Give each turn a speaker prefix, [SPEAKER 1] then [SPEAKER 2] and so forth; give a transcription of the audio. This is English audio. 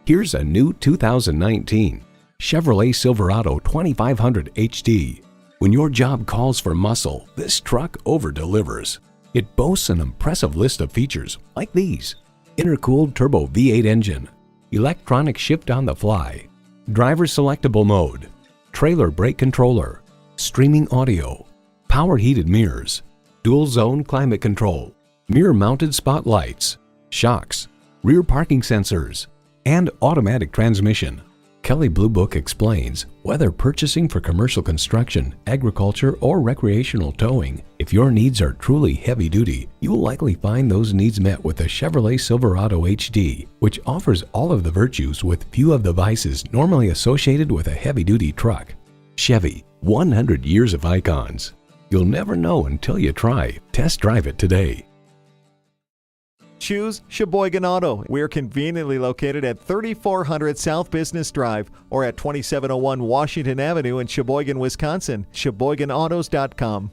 [SPEAKER 1] Here's a new 2019 Chevrolet Silverado 2500 HD. When your job calls for muscle, this truck over-delivers. It boasts an impressive list of features like these: intercooled turbo V8 engine, electronic shift on the fly, driver selectable mode, trailer brake controller, streaming audio, power heated mirrors, dual zone climate control, mirror mounted spotlights, shocks, rear parking sensors, and automatic transmission. Kelley Blue Book explains, whether purchasing for commercial construction, agriculture, or recreational towing, if your needs are truly heavy-duty, you will likely find those needs met with the Chevrolet Silverado HD, which offers all of the virtues with few of the vices normally associated with a heavy-duty truck. Chevy, 100 years of icons. You'll never know until you try. Test drive it today.
[SPEAKER 2] Choose Sheboygan Auto. We're conveniently located at 3400 South Business Drive or at 2701 Washington Avenue in Sheboygan, Wisconsin. SheboyganAutos.com.